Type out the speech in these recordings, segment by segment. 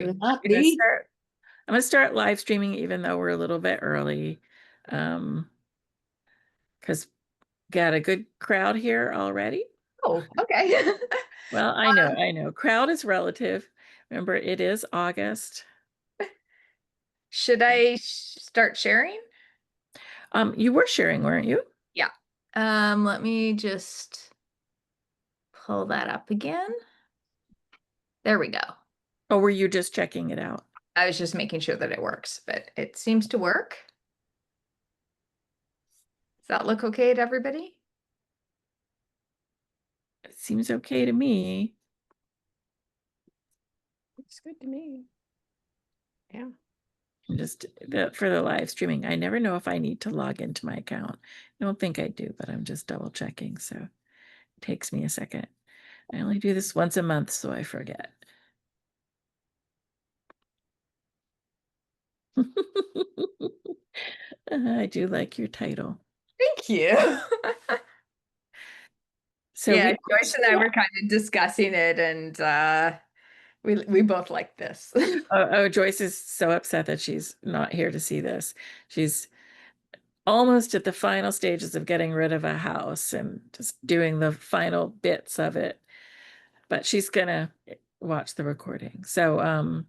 Not I'm gonna me. start, I'm gonna start live streaming even though we're a little bit early. Um, because got a good crowd here already. Oh, okay. Well, I know. Crowd is relative. Remember, it is August. Should I start sharing? You were sharing, weren't you? Yeah. Let me just pull that up again. There we go. Or were you just checking it out? I was just making sure that it works, but it seems to work. Does that look okay to everybody? It seems okay to me. Looks good to me. Yeah. Just for the live streaming. I never know if I need to log into my account. I don't think I do, but I'm just double checking. So it takes me a second. I only do this once a month, so I forget. I do like your title. Thank you. So Yeah, we Joyce and I were kind of discussing it, and we both like this. Joyce is so upset that she's not here to see this. She's almost at the final stages of getting rid of a house and just doing the final bits of it. But she's gonna watch the recording. So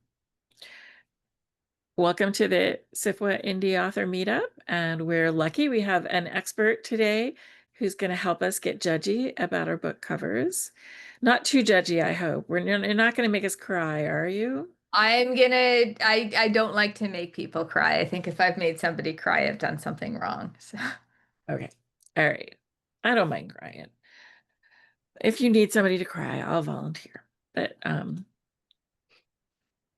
welcome to the SFWA Indie Author Meetup. And we're lucky we have an expert today who's going to help us get judgy about our book covers. Not too judgy, I hope. You're not going to make us cry, are you? I don't like to make people cry. I think if I've made somebody cry, I've done something wrong. So Okay. All right. I don't mind crying. If you need somebody to cry, I'll volunteer. But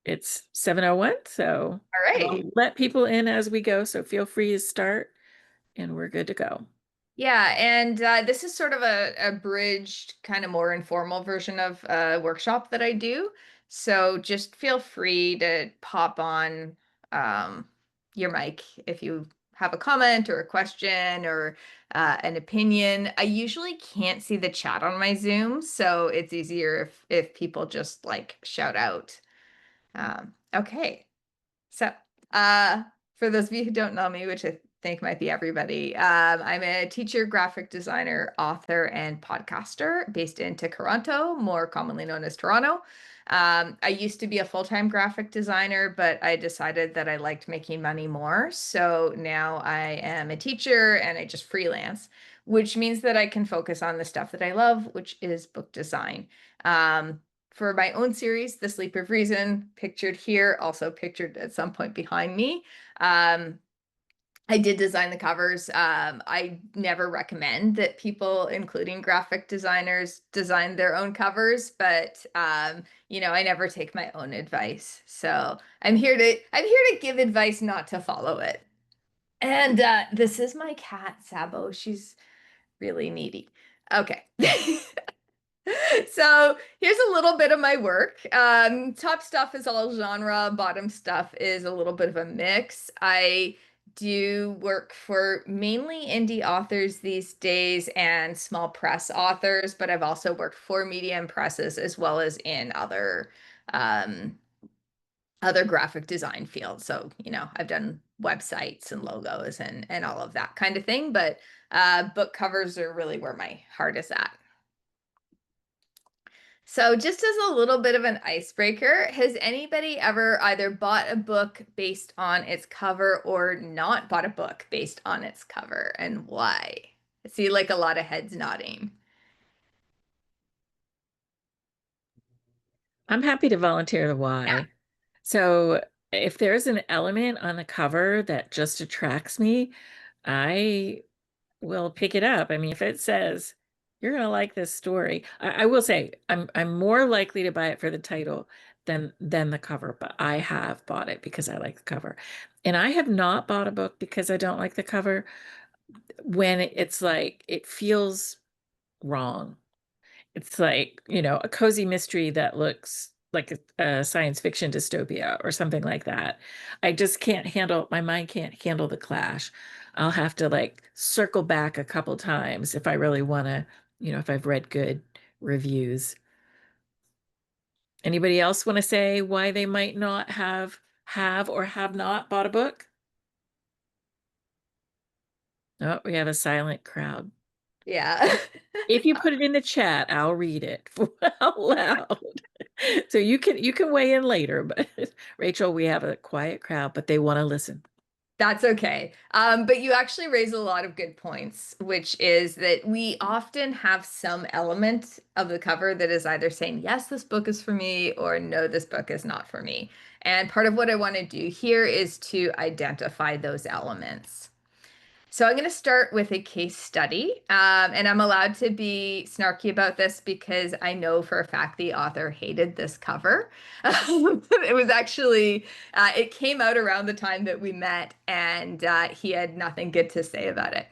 it's 7:01, so all right. I'll let people in as we go. So feel free to start and we're good to go. Yeah, and this is sort of a abridged, kind of more informal version of a workshop that I do. So just feel free to pop on your mic if you have a comment or a question or an opinion. I usually can't see the chat on my Zoom, so it's easier if people just like shout out. Okay. So, uh, for those of you who don't know me, which I think might be everybody, I'm a teacher, graphic designer, author, and podcaster based in Toronto, more commonly known as Toronto. I used to be a full-time graphic designer, but I decided that I liked making money more. So now I am a teacher and I just freelance, which means that I can focus on the stuff that I love, which is book design. For my own series, The Sleep of Reason, pictured here, also pictured at some point behind me. I did design the covers. I never recommend that people, including graphic designers, design their own covers, but I never take my own advice. So I'm here to give advice, not to follow it. And this is my cat, Sabo. She's really needy. Okay. So here's a little bit of my work. Top stuff is all genre, bottom stuff is a little bit of a mix. I do work for mainly indie authors these days and small press authors, but I've also worked for medium presses as well as in um, other graphic design fields. So, I've done websites and logos and all of that kind of thing, but book covers are really where my heart is at. So, just as a little bit of an icebreaker, has anybody ever either bought a book based on its cover or not bought a book based on its cover, and why? I see like a lot of heads nodding. I'm happy to volunteer the Yeah. why. So if there's an element on the cover that just attracts me, I will pick it up. I mean, if it says you're gonna like this story, I will say I'm more likely to buy it for the title than the cover, but I have bought it because I like the cover. And I have not bought a book because I don't like the cover when it's like it feels wrong. It's like, a cozy mystery that looks like a science fiction dystopia or something like that. I just can't handle, my mind can't handle the clash. I'll have to like circle back a couple times if I really want to, if I've read good reviews. Anybody else want to say why they might not have or have not bought a book? Oh, we have a silent crowd. Yeah. If you put it in the chat, I'll read it out loud. So you can weigh in later, but Rachel, we have a quiet crowd, but they want to listen. That's okay. But you actually raise a lot of good points, which is that we often have some element of the cover that is either saying, yes, this book is for me, or no, this book is not for me. And part of what I want to do here is to identify those elements. So I'm going to start with a case study, and I'm allowed to be snarky about this because I know for a fact the author hated this cover. It was actually, it came out around the time that we met, and he had nothing good to say about it.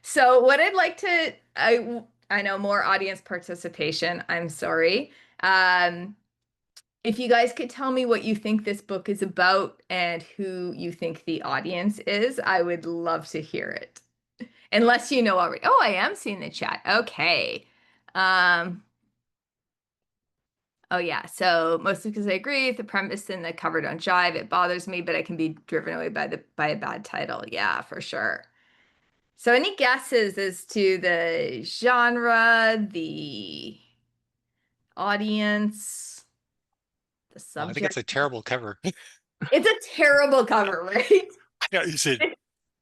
So what I'd like to, I know more audience participation. I'm sorry. If you guys could tell me what you think this book is about and who you think the audience is, I would love to hear it. Unless you know already. Oh, I am seeing the chat. Okay. Um, oh yeah. So mostly because I agree with the premise and the cover don't jive. It bothers me, but I can be driven away by a bad title. Yeah, for sure. So any guesses as to the genre, the audience, the I think it's subject? a terrible cover. It's a terrible cover, right? Yeah, you said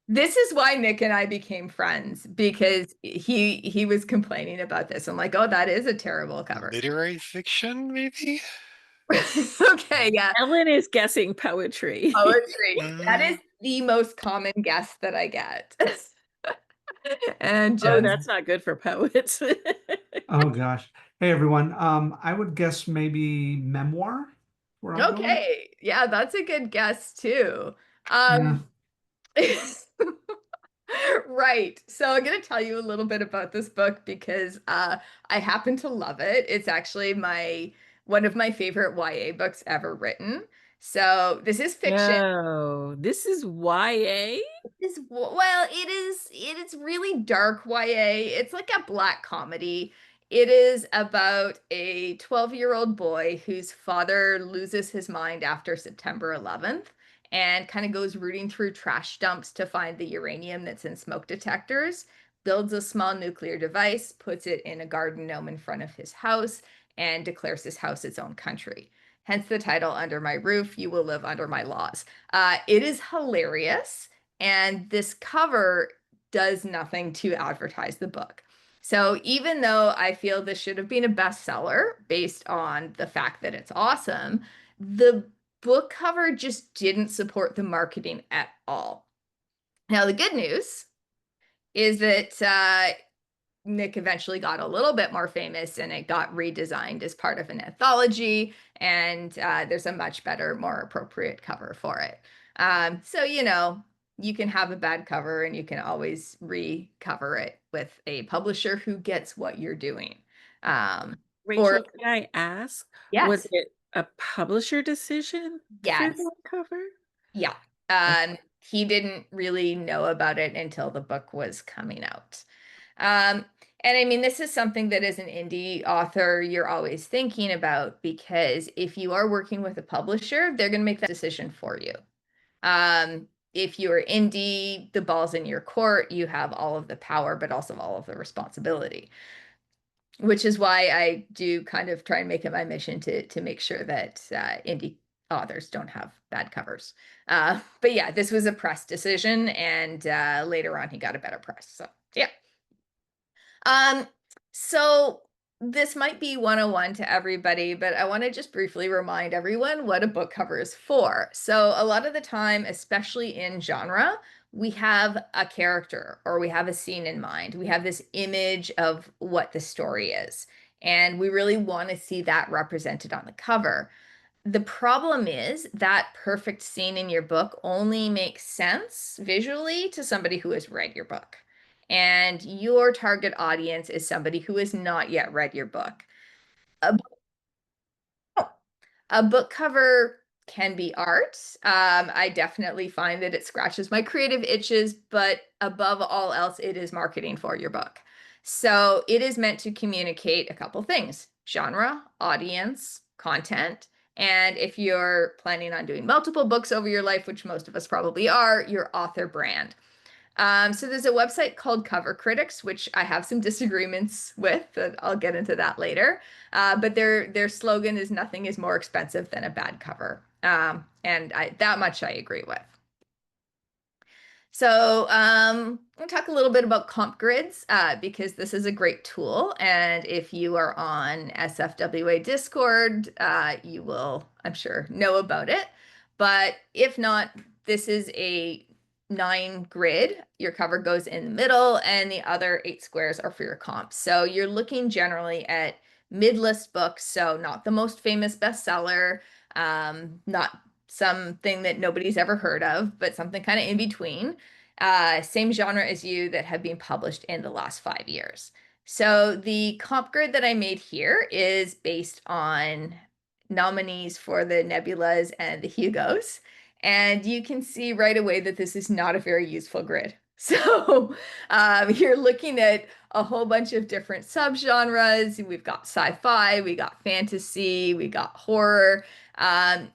This is why Nick and I became friends because he was complaining about this. I'm like, oh, that is a terrible cover. literary fiction, maybe? Okay, yeah. Ellen is guessing poetry. Poetry. That Uh, is the most common guess that I get. And Oh, Jen's that's not good for poets. Oh gosh. Hey everyone. I would guess maybe memoir where I'll go. okay. Yeah, that's a good guess too. Yeah. Um, right. So I'm going to tell you a little bit about this book because I happen to love it. It's actually my one of my favorite YA books ever written. So this is fiction. No, this is YA. Well, it is really dark YA. It's like a black comedy. It is about a 12-year-old boy whose father loses his mind after September 11th and kind of goes rooting through trash dumps to find the uranium that's in smoke detectors, builds a small nuclear device, puts it in a garden gnome in front of his house, and declares his house its own country. Hence the title Under My Roof, You Will Live Under My Laws. It is hilarious. And this cover does nothing to advertise the book. So even though I feel this should have been a bestseller based on the fact that it's awesome, the book cover just didn't support the marketing at all. Now, the good news is that Nick eventually got a little bit more famous and it got redesigned as part of an anthology. And there's a much better, more appropriate cover for it. So, you can have a bad cover and you can always recover it with a publisher who gets what you're doing. Or, Rachel, could I ask, was yes, it a publisher decision for yes, that cover? yeah. He didn't really know about it until the book was coming out. Um, and I mean, this is something that as an indie author, you're always thinking about because if you are working with a publisher, they're going to make that decision for you. If you're indie, the ball's in your court, you have all of the power, but also all of the responsibility, which is why I do kind of try and make it my mission to make sure that indie authors don't have bad covers. But yeah, this was a press decision, and later on he got a better press. So yeah. Um, so this might be 101 to everybody, but I want to just briefly remind everyone what a book cover is for. So a lot of the time, especially in genre, we have a character or we have a scene in mind. We have this image of what the story is, and we really want to see that represented on the cover. The problem is that perfect scene in your book only makes sense visually to somebody who has read your book. And your target audience is somebody who has not yet read your book. A, a book cover can be art. I definitely find that it scratches my creative itches, but above all else, it is marketing for your book. So it is meant to communicate a couple things: genre, audience, content. And if you're planning on doing multiple books over your life, which most of us probably are, your author brand. So there's a website called Cover Critics, which I have some disagreements with, but I'll get into that later. But their slogan is "Nothing is more expensive than a bad cover," and that much I agree with. So we'll talk a little bit about comp grids because this is a great tool. And if you are on SFWA Discord, you will, I'm sure, know about it. But if not, this is a 9 grid. Your cover goes in the middle and the other 8 squares are for your comps. So you're looking generally at mid-list books. So not the most famous bestseller, not something that nobody's ever heard of, but something kind of in between. Same genre as you that have been published in the last 5 years. So the comp grid that I made here is based on nominees for the Nebulas and the Hugos. And you can see right away that this is not a very useful grid. So you're looking at a whole bunch of different subgenres. We've got sci-fi, we got fantasy, we got horror.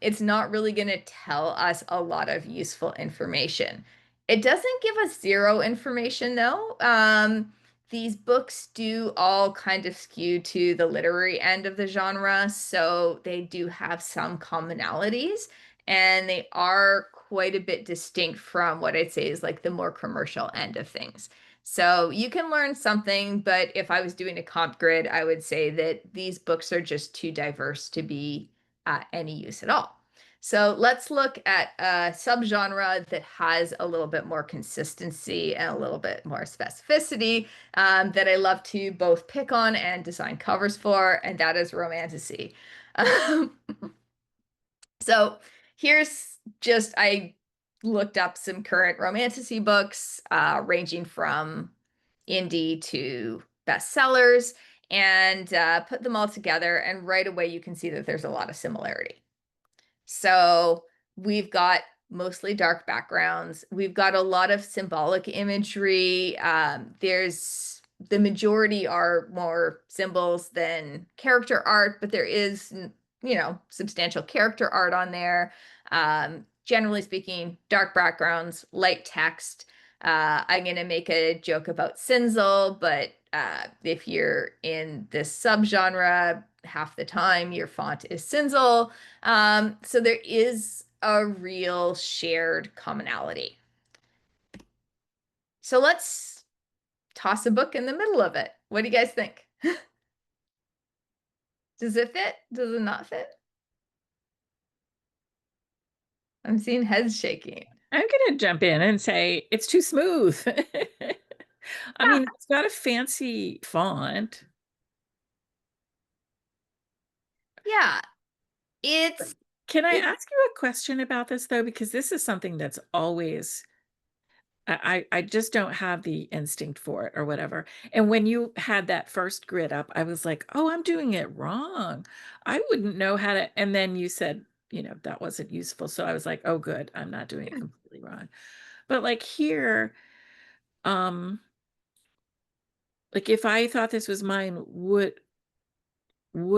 It's not really going to tell us a lot of useful information. It doesn't give us zero information though. These books do all kind of skew to the literary end of the genre, so they do have some commonalities, and they are quite a bit distinct from what I'd say is like the more commercial end of things. So you can learn something, but if I was doing a comp grid, I would say that these books are just too diverse to be any use at all. So let's look at a subgenre that has a little bit more consistency and a little bit more specificity that I love to both pick on and design covers for, and that is romantasy. So here's just, I looked up some current romantasy books ranging from indie to bestsellers and put them all together, and right away you can see that there's a lot of similarity. So we've got mostly dark backgrounds. We've got a lot of symbolic imagery. There's the majority are more symbols than character art, but there is, you know, substantial character art on there. Generally speaking, dark backgrounds, light text. I'm going to make a joke about Cinzel, but if you're in this subgenre, half the time your font is Cinzel. So there is a real shared commonality. So let's toss a book in the middle of it. What do you guys think? Does it fit? Does it not fit? I'm seeing heads shaking. I'm going to jump in and say it's too smooth. I mean, it's got a fancy font. Yeah, it's. Can I ask you a question about this though? Because this is something that's always, I just don't have the instinct for it or whatever. And when you had that first grid up, I was like, oh, I'm doing it wrong. I wouldn't know how to. And then you said, you know, that wasn't useful. So I was like, oh, good. I'm not doing it completely wrong. But like here, like if I thought this was mine, would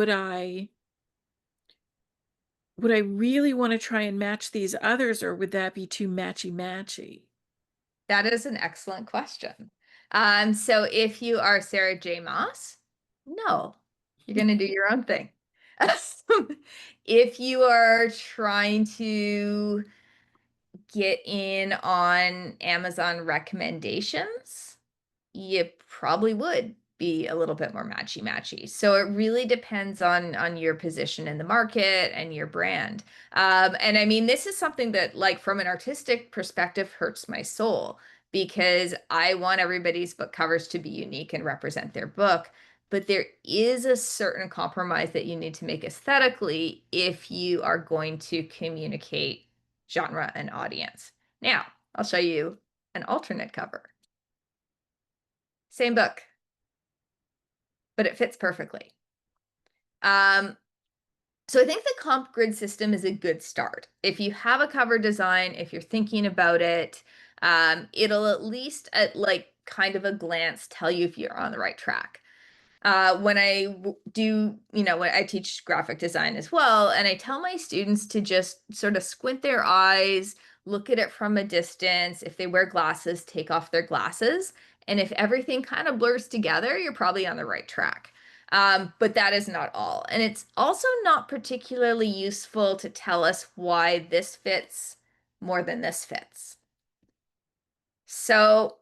I really want to try and match these others, or would that be too matchy? That is an excellent question. So if you are Sarah J. Maas, no, you're going to do your own thing. If you are trying to get in on Amazon recommendations, you probably would be a little bit more matchy. So it really depends on your position in the market and your brand. And I mean, this is something that, like, from an artistic perspective, hurts my soul because I want everybody's book covers to be unique and represent their book. But there is a certain compromise that you need to make aesthetically if you are going to communicate genre and audience. Now, I'll show you an alternate cover. Same book, but it fits perfectly. So I think the comp grid system is a good start. If you have a cover design, if you're thinking about it, it'll at least at like kind of a glance tell you if you're on the right track. when I do, when I teach graphic design as well, and I tell my students to just sort of squint their eyes, look at it from a distance. If they wear glasses, take off their glasses. And if everything kind of blurs together, you're probably on the right track. But that is not all. And it's also not particularly useful to tell us why this fits more than this fits. So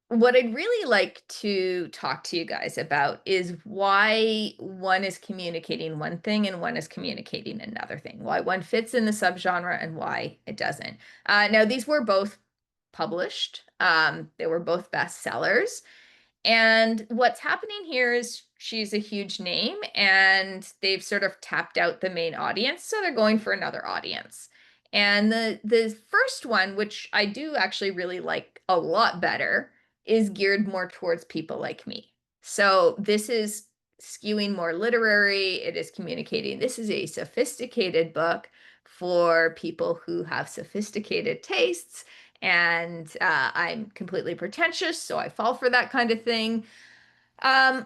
what I'd really like to talk to you guys about is why one is communicating one thing and one is communicating another thing, why one fits in the subgenre and why it doesn't. Now, these were both published. They were both bestsellers. And what's happening here is she's a huge name and they've sort of tapped out the main audience, so they're going for another audience. And the first one, which I do actually really like a lot better, is geared more towards people like me. So this is skewing more literary. It is communicating. This is a sophisticated book for people who have sophisticated tastes, and I'm completely pretentious, so I fall for that kind of thing. And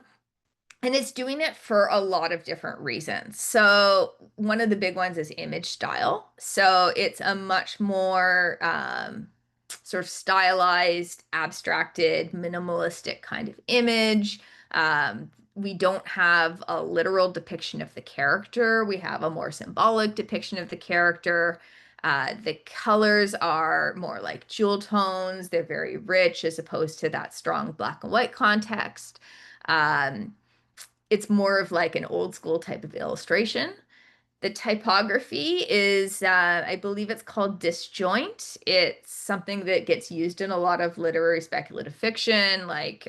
it's doing it for a lot of different reasons. So one of the big ones is image style. So it's a much more sort of stylized, abstracted, minimalistic kind of image. We don't have a literal depiction of the character. We have a more symbolic depiction of the character. The colors are more like jewel tones. They're very rich as opposed to that strong black and white context. It's more of like an old school type of illustration. The typography is, I believe it's called disjoint. It's something that gets used in a lot of literary speculative fiction, like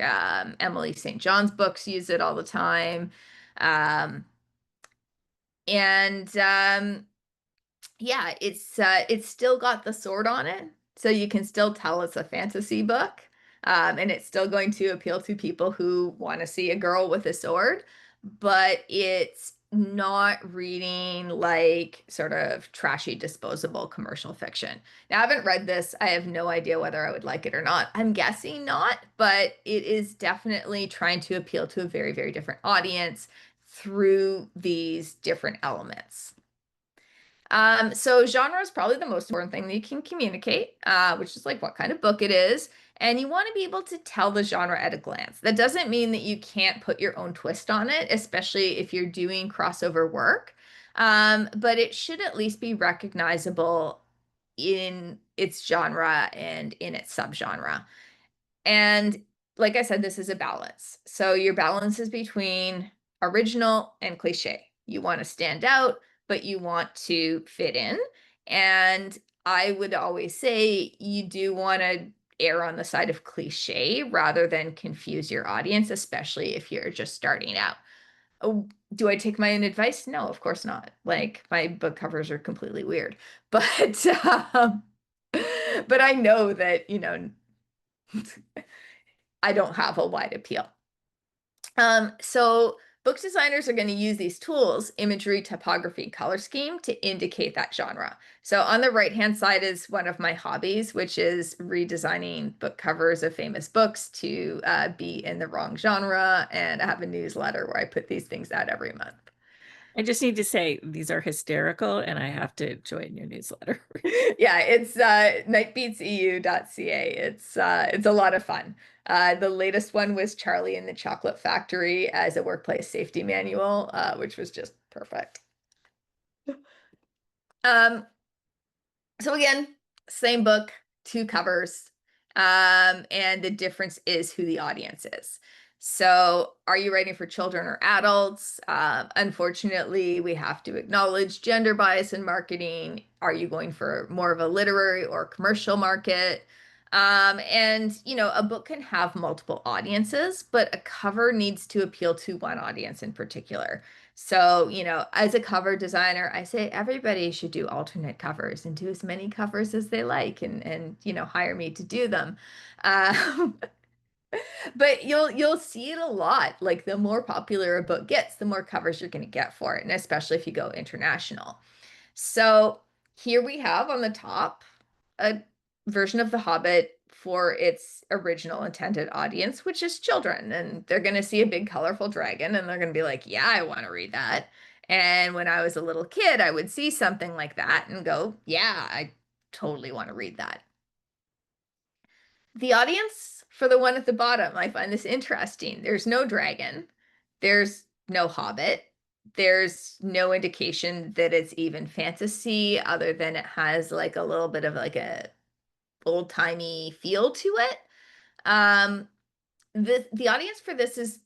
Emily St. John's books use it all the time. Um, and yeah, it's still got the sword on it, so you can still tell it's a fantasy book. And it's still going to appeal to people who want to see a girl with a sword, but it's not reading like sort of trashy, disposable commercial fiction. Now, I haven't read this. I have no idea whether I would like it or not. I'm guessing not, but it is definitely trying to appeal to a very, very different audience through these different elements. So genre is probably the most important thing that you can communicate, which is like what kind of book it is. And you want to be able to tell the genre at a glance. That doesn't mean that you can't put your own twist on it, especially if you're doing crossover work. But it should at least be recognizable in its genre and in its subgenre. And like I said, this is a balance. So your balance is between original and cliche. You want to stand out, but you want to fit in. And I would always say you do want to err on the side of cliche rather than confuse your audience, especially if you're just starting out. Oh, do I take my own advice? No, of course not. Like my book covers are completely weird, but but I know that, I don't have a wide appeal. So book designers are going to use these tools, imagery, typography, color scheme, to indicate that genre. So on the right-hand side is one of my hobbies, which is redesigning book covers of famous books to be in the wrong genre. And I have a newsletter where I put these things out every month. I just need to say these are hysterical and I have to join your newsletter. Yeah, it's nightbeatseu.ca. It's a lot of fun. The latest one was Charlie and the Chocolate Factory as a workplace safety manual, which was just perfect. So again, same book, two covers, and the difference is who the audience is. So are you writing for children or adults? Unfortunately, we have to acknowledge gender bias in marketing. Are you going for more of a literary or commercial market? And, a book can have multiple audiences, but a cover needs to appeal to one audience in particular. So, as a cover designer, I say everybody should do alternate covers and do as many covers as they like and hire me to do them. But you'll see it a lot. Like the more popular a book gets, the more covers you're going to get for it, and especially if you go international. So here we have on the top a version of The Hobbit for its original intended audience, which is children. And they're going to see a big, colorful dragon and they're going to be like, yeah, I want to read that. And when I was a little kid, I would see something like that and go, yeah, I totally want to read that. The audience for the one at the bottom, I find this interesting. There's no dragon. There's no hobbit. There's no indication that it's even fantasy other than it has like a little bit of like a old-timey feel to it. The audience for this is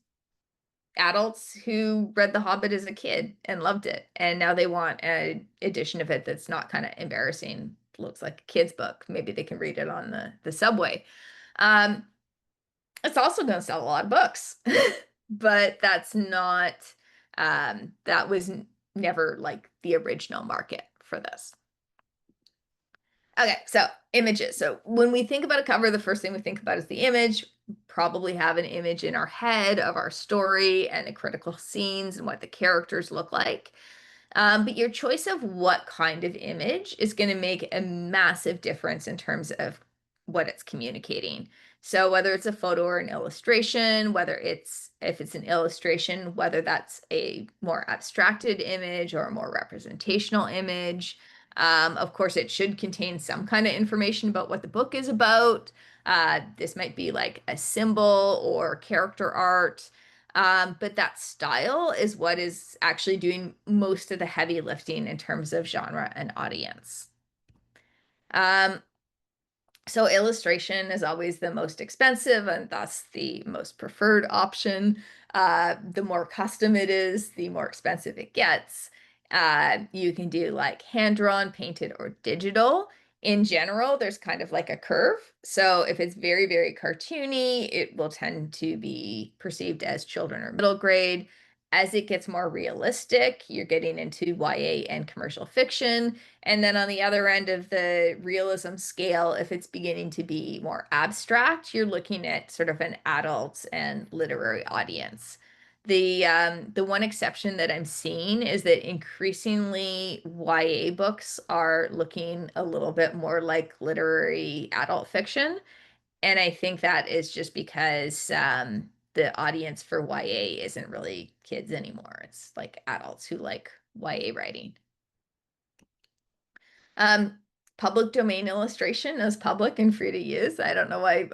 adults who read The Hobbit as a kid and loved it, and now they want an edition of it that's not kind of embarrassing, looks like a kid's book. Maybe they can read it on the subway. It's also going to sell a lot of books, but that's not that was never like the original market for this. Okay, so images. So when we think about a cover, the first thing we think about is the image. Probably have an image in our head of our story and the critical scenes and what the characters look like. But your choice of what kind of image is going to make a massive difference in terms of what it's communicating. So whether it's a photo or an illustration, if it's an illustration, whether that's a more abstracted image or a more representational image. Of course, it should contain some kind of information about what the book is about. This might be like a symbol or character art. But that style is what is actually doing most of the heavy lifting in terms of genre and audience. So illustration is always the most expensive and thus the most preferred option. The more custom it is, the more expensive it gets. You can do like hand-drawn, painted, or digital. In general, there's kind of like a curve. So if it's very, very cartoony, it will tend to be perceived as children or middle grade. As it gets more realistic, you're getting into YA and commercial fiction. And then on the other end of the realism scale, if it's beginning to be more abstract, you're looking at sort of an adult and literary audience. The one exception that I'm seeing is that increasingly YA books are looking a little bit more like literary adult fiction. And I think that is just because the audience for YA isn't really kids anymore. It's like adults who like YA writing. Public domain illustration is public and free to use. I don't know why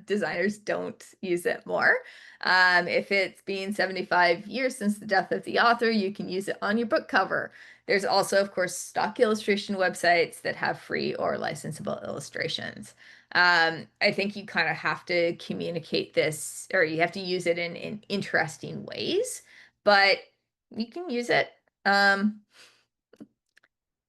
designers don't use it more. If it's been 75 years since the death of the author, you can use it on your book cover. There's also, of course, stock illustration websites that have free or licensable illustrations. I think you kind of have to communicate this, or you have to use it in interesting ways, but you can use it.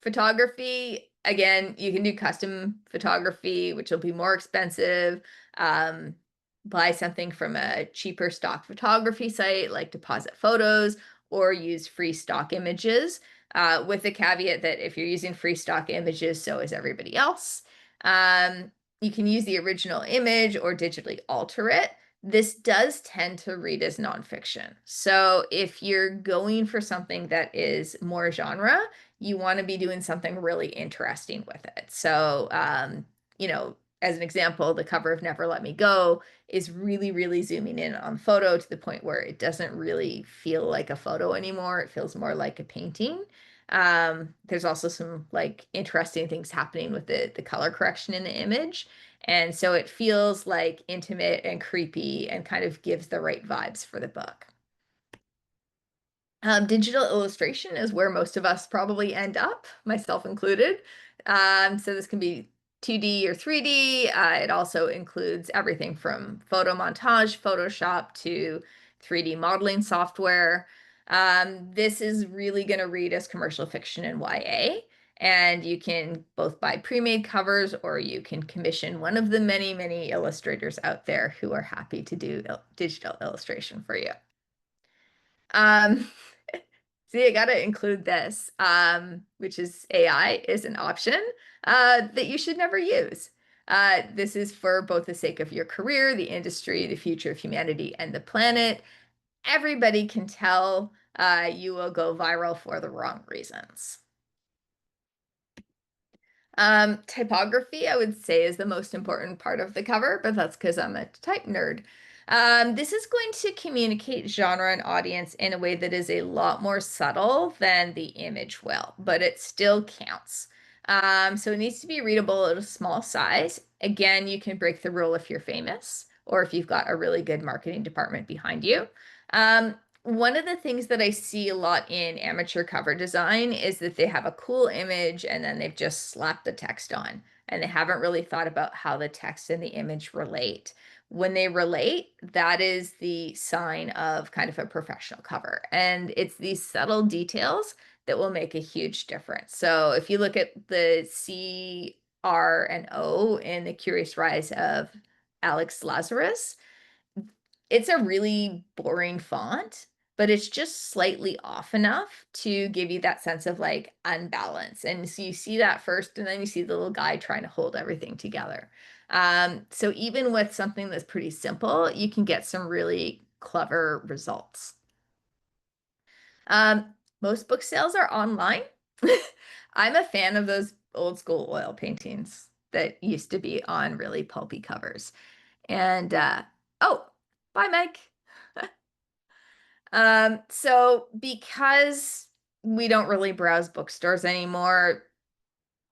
Photography, again, you can do custom photography, which will be more expensive. Buy something from a cheaper stock photography site like Deposit Photos, or use free stock images, with the caveat that if you're using free stock images, so is everybody else. You can use the original image or digitally alter it. This does tend to read as nonfiction. So if you're going for something that is more genre, you want to be doing something really interesting with it. So, as an example, the cover of Never Let Me Go is really, really zooming in on photo to the point where it doesn't really feel like a photo anymore. It feels more like a painting. There's also some like interesting things happening with the color correction in the image. And so it feels like intimate and creepy and kind of gives the right vibes for the book. Digital illustration is where most of us probably end up, myself included. So this can be 2D or 3D. It also includes everything from photo montage, Photoshop, to 3D modeling software. This is really going to read as commercial fiction and YA. And you can both buy pre-made covers or you can commission one of the many, many illustrators out there who are happy to do digital illustration for you. See, I gotta include this, which is AI is an option that you should never use. This is for both the sake of your career, the industry, the future of humanity, and the planet. Everybody can tell you will go viral for the wrong reasons. Typography, I would say, is the most important part of the cover, but that's because I'm a type nerd. This is going to communicate genre and audience in a way that is a lot more subtle than the image will, but it still counts. So it needs to be readable at a small size. Again, you can break the rule if you're famous or if you've got a really good marketing department behind you. One of the things that I see a lot in amateur cover design is that they have a cool image and then they've just slapped the text on, and they haven't really thought about how the text and the image relate. When they relate, that is the sign of kind of a professional cover. And it's these subtle details that will make a huge difference. So if you look at the C, R, and O in The Curious Rise of Alex Lazarus, it's a really boring font, but it's just slightly off enough to give you that sense of like unbalance. And so you see that first, and then you see the little guy trying to hold everything together. So even with something that's pretty simple, you can get some really clever results. Most book sales are online. I'm a fan of those old school oil paintings that used to be on really pulpy covers. And oh, bye, Mike. So because we don't really browse bookstores anymore,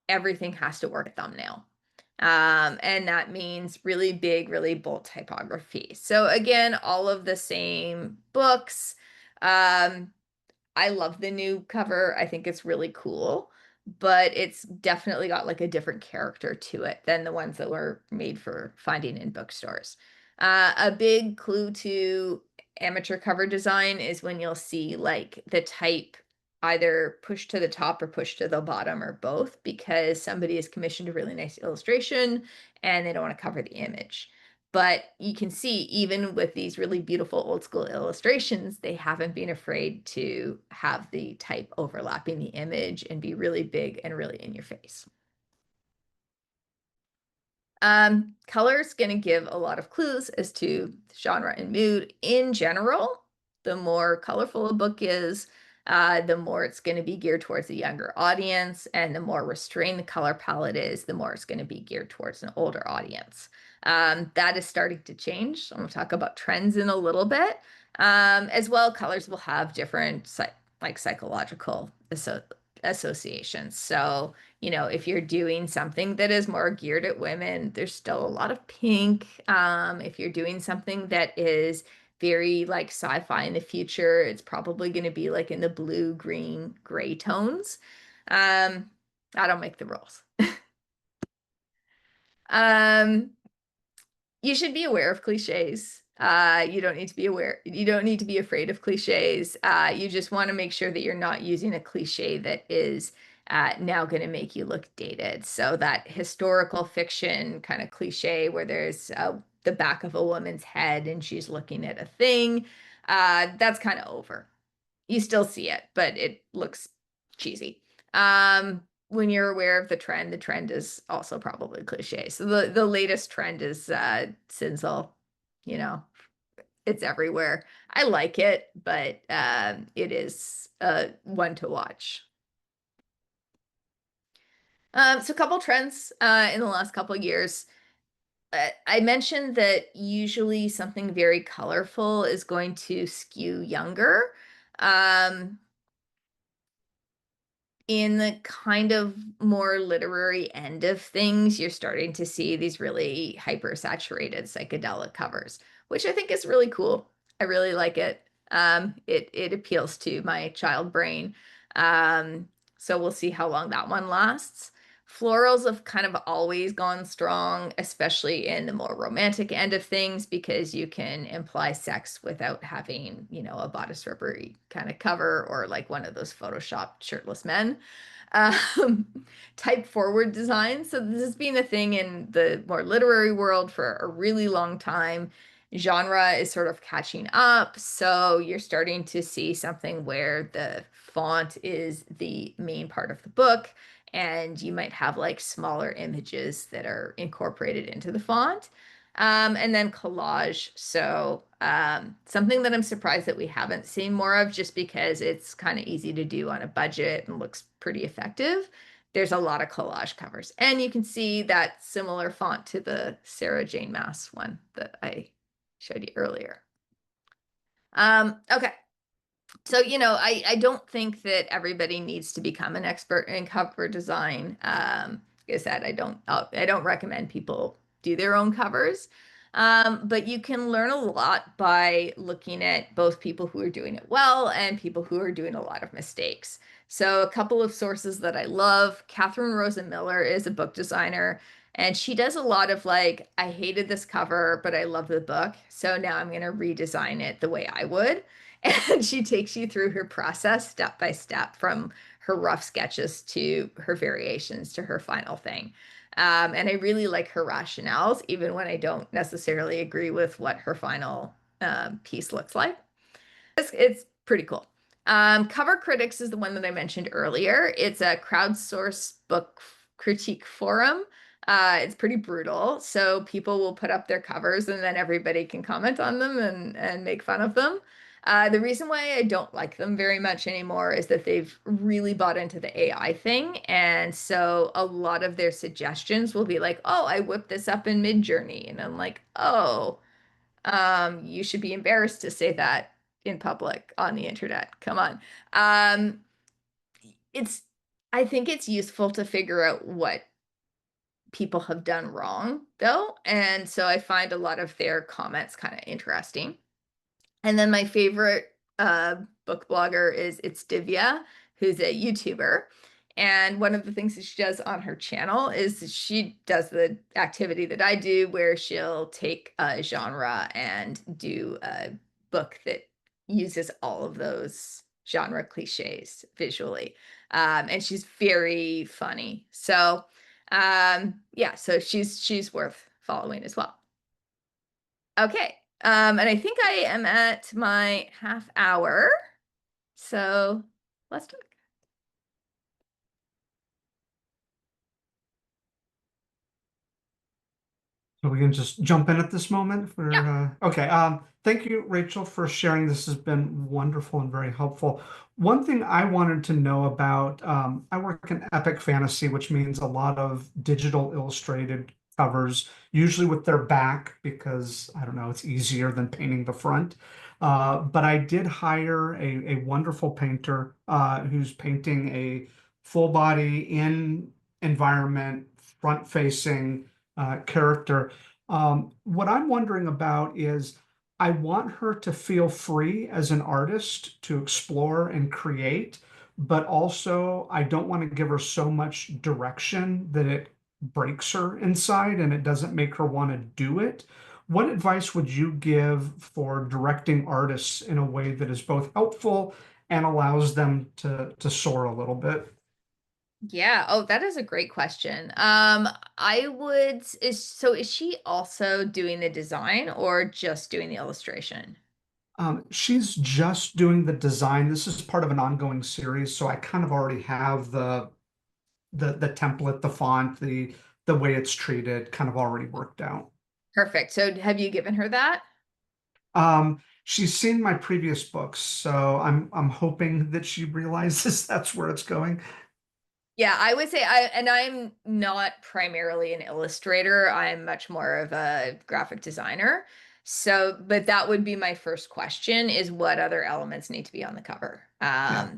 everything has to work thumbnail. And that means really big, really bold typography. So again, all of the same books. I love the new cover. I think it's really cool, but it's definitely got like a different character to it than the ones that were made for finding in bookstores. A big clue to amateur cover design is when you'll see like the type either pushed to the top or pushed to the bottom or both, because somebody has commissioned a really nice illustration and they don't want to cover the image. But you can see, even with these really beautiful old school illustrations, they haven't been afraid to have the type overlapping the image and be really big and really in your face. Color is going to give a lot of clues as to genre and mood. In general, the more colorful a book is, the more it's going to be geared towards a younger audience, and the more restrained the color palette is, the more it's going to be geared towards an older audience. That is starting to change. I'm going to talk about trends in a little bit. As well, colors will have different psychological associations. So, you know, if you're doing something that is more geared at women, there's still a lot of pink. If you're doing something that is very like sci-fi in the future, it's probably going to be like in the blue, green, gray tones. I don't make the rules. You should be aware of cliches. You don't need to be aware. You don't need to be afraid of cliches. You just want to make sure that you're not using a cliche that is now going to make you look dated. So that historical fiction kind of cliche where there's the back of a woman's head and she's looking at a thing, that's kind of over. You still see it, but it looks cheesy. When you're aware of the trend is also probably cliche. So the latest trend is Sinsel, you know, it's everywhere. I like it, but it is one to watch. So a couple trends in the last couple of years. I mentioned that usually something very colorful is going to skew younger. In the kind of more literary end of things, you're starting to see these really hyper-saturated psychedelic covers, which I think is really cool. I really like it. It appeals to my child brain. So we'll see how long that one lasts. Florals have kind of always gone strong, especially in the more romantic end of things, because you can imply sex without having, you know, a bodice rippery kind of cover or like one of those photoshopped shirtless men. Um, Type forward design. So this has been a thing in the more literary world for a really long time. Genre is sort of catching up. So you're starting to see something where the font is the main part of the book, and you might have like smaller images that are incorporated into the font. And then collage. So something that I'm surprised that we haven't seen more of, just because it's kind of easy to do on a budget and looks pretty effective. there's a lot of collage covers. And you can see that similar font to the Sarah Jane Maas one that I showed you earlier. Okay. So, I don't think that everybody needs to become an expert in cover design. Like I said, I don't recommend people do their own covers. But you can learn a lot by looking at both people who are doing it well and people who are doing a lot of mistakes. So a couple of sources that I love, Catherine Rosen Miller is a book designer, and she does a lot of like, I hated this cover, but I love the book. So now I'm going to redesign it the way I would. And she takes you through her process step by step from her rough sketches to her variations to her final thing. And I really like her rationales, even when I don't necessarily agree with what her final piece looks like. It's pretty cool. Cover Critics is the one that I mentioned earlier. It's a crowdsourced book critique forum. It's pretty brutal. So people will put up their covers and then everybody can comment on them and make fun of them. The reason why I don't like them very much anymore is that they've really bought into the AI thing. And so a lot of their suggestions will be like, oh, I whipped this up in Midjourney. And I'm like, oh, you should be embarrassed to say that in public on the internet. Come on. It's, I think it's useful to figure out what people have done wrong, though. And so I find a lot of their comments kind of interesting. And then my favorite book blogger is It's Divya, who's a YouTuber. And one of the things that she does on her channel is she does the activity that I do, where she'll take a genre and do a book that uses all of those genre cliches visually. And she's very funny. So yeah, so she's worth following as well. Okay. And I think I am at my half hour. So let's talk. So we can just jump in at this moment for, Yeah. Okay. Thank you, Rachel, for sharing. This has been wonderful and very helpful. One thing I wanted to know about, I work in epic fantasy, which means a lot of digital illustrated covers, usually with their back, because I don't know, it's easier than painting the front. But I did hire a wonderful painter who's painting a full body in environment, front facing character. What I'm wondering about is I want her to feel free as an artist to explore and create, but also I don't want to give her so much direction that it breaks her inside and it doesn't make her want to do it. What advice would you give for directing artists in a way that is both helpful and allows them to soar a little bit? Yeah. Oh, that is a great question. Is she also doing the design or just doing the illustration? She's just doing the design. This is part of an ongoing series, so I kind of already have the template, the font, the way it's treated, kind of already worked out. Perfect. So have you given her that? She's seen my previous books, so I'm hoping that she realizes that's where it's going. Yeah, I would say I'm not primarily an illustrator. I'm much more of a graphic designer. So, but that would be my first question is what other elements need to be on the cover? Yeah.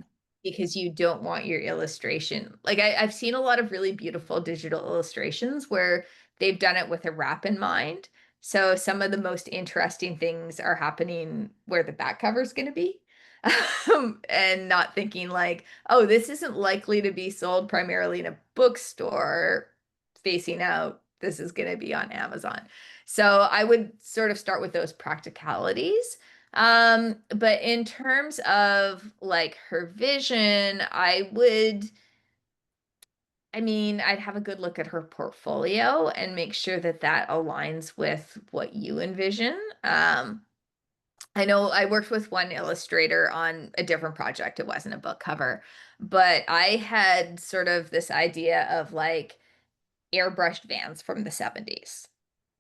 Because you don't want your illustration. Like I've seen a lot of really beautiful digital illustrations where they've done it with a wrap in mind. So some of the most interesting things are happening where the back cover is going to be. And not thinking like, oh, this isn't likely to be sold primarily in a bookstore facing out. This is going to be on Amazon. So I would sort of start with those practicalities. But in terms of like her vision, I'd have a good look at her portfolio and make sure that that aligns with what you envision. I know I worked with one illustrator on a different project. It wasn't a book cover, but I had sort of this idea of like airbrushed vans from the 70s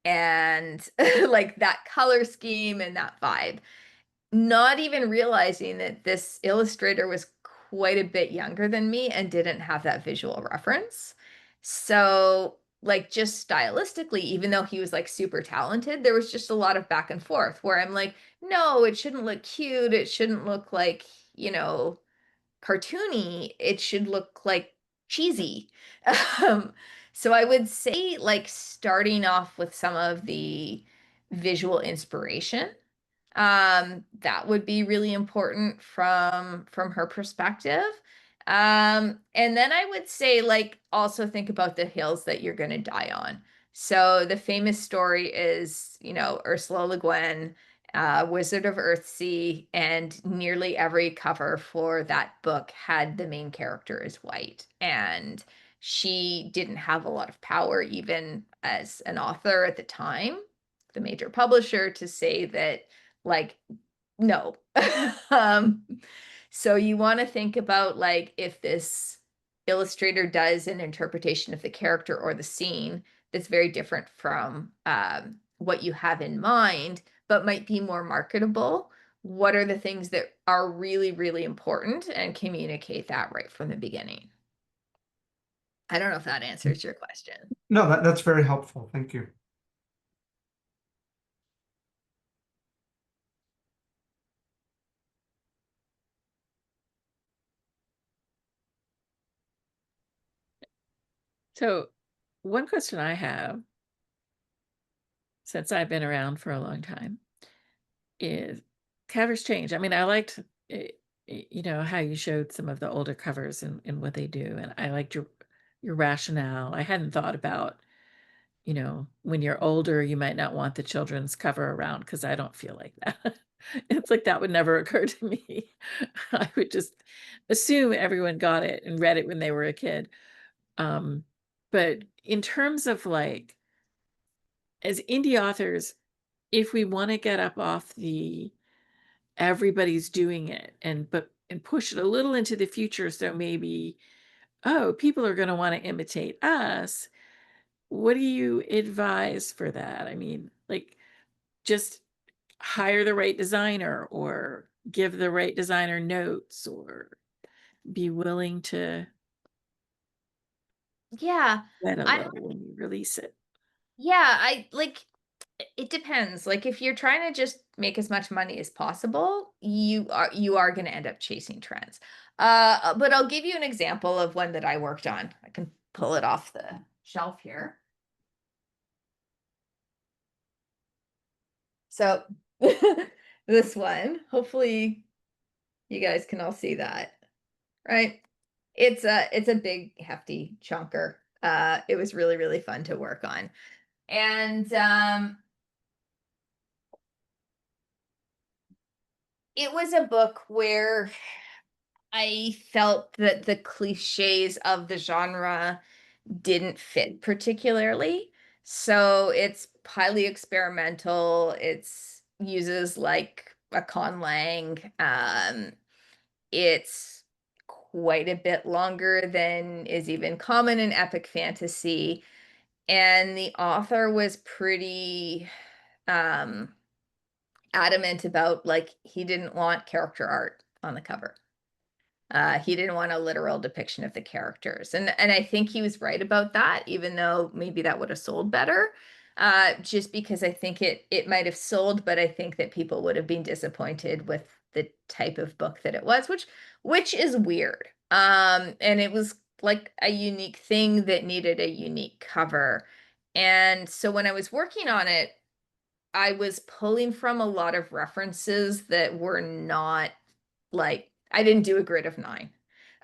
and like that color scheme and that vibe, not even realizing that this illustrator was quite a bit younger than me and didn't have that visual reference. So like just stylistically, even though he was like super talented, there was just a lot of back and forth where I'm like, no, it shouldn't look cute. It shouldn't look like, you know, cartoony. It should look like cheesy. Um, so I would say like starting off with some of the visual inspiration, that would be really important from her perspective. And then I would say like also think about the hills that you're going to die on. So the famous story is, you know, Ursula Le Guin, Wizard of Earthsea, and nearly every cover for that book had the main character as white. And she didn't have a lot of power, even as an author at the time, the major publisher, to say that, like, no. um, so you want to think about like if this illustrator does an interpretation of the character or the scene that's very different from what you have in mind, but might be more marketable. What are the things that are really, really important, and communicate that right from the beginning? I don't know if that answers your question. No, that's very helpful. Thank you. So one question I have, since I've been around for a long time, is covers change. I mean, I liked, you know, how you showed some of the older covers and what they do. And I liked your rationale. I hadn't thought about, you know, when you're older, you might not want the children's cover around, because I don't feel like that. It's like that would never occur to me. I would just assume everyone got it and read it when they were a kid. But in terms of like, as indie authors, if we want to get up off the everybody's doing it and push it a little into the future, so maybe, oh, people are going to want to imitate us, what do you advise for that? I mean, like, just hire the right designer, or give the right designer notes, or be willing to Yeah. let a I little when you release it. Yeah, I like it depends. Like if you're trying to just make as much money as possible, you are going to end up chasing trends. But I'll give you an example of one that I worked on. I can pull it off the shelf here. So this one, hopefully you guys can all see that, right? It's a big hefty chunker. It was really, really fun to work on. And it was a book where I felt that the cliches of the genre didn't fit particularly. So it's highly experimental. It's uses like a conlang. It's quite a bit longer than is even common in epic fantasy. And the author was pretty um adamant about like he didn't want character art on the cover. He didn't want a literal depiction of the characters. And I think he was right about that, even though maybe that would have sold better. Just because I think it might have sold, but I think that people would have been disappointed with the type of book that it was, which is weird. And it was like a unique thing that needed a unique cover. And so when I was working on it, I was pulling from a lot of references that were not like I didn't do a grid of 9.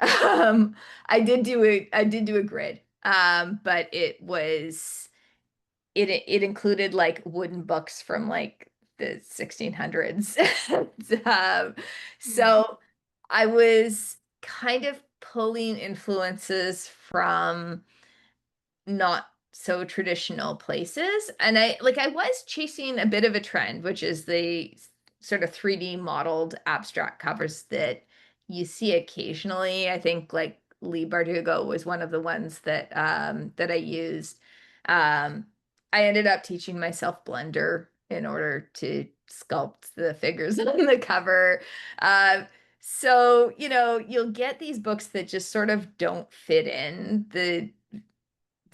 I did do a grid. But it included like wooden books from like the 1600s. So I was kind of pulling influences from not so traditional places. And I was chasing a bit of a trend, which is the sort of 3D modeled abstract covers that you see occasionally. I think like Lee Bardugo was one of the ones that I used. I ended up teaching myself Blender in order to sculpt the figures on the cover. So, you'll get these books that just sort of don't fit in the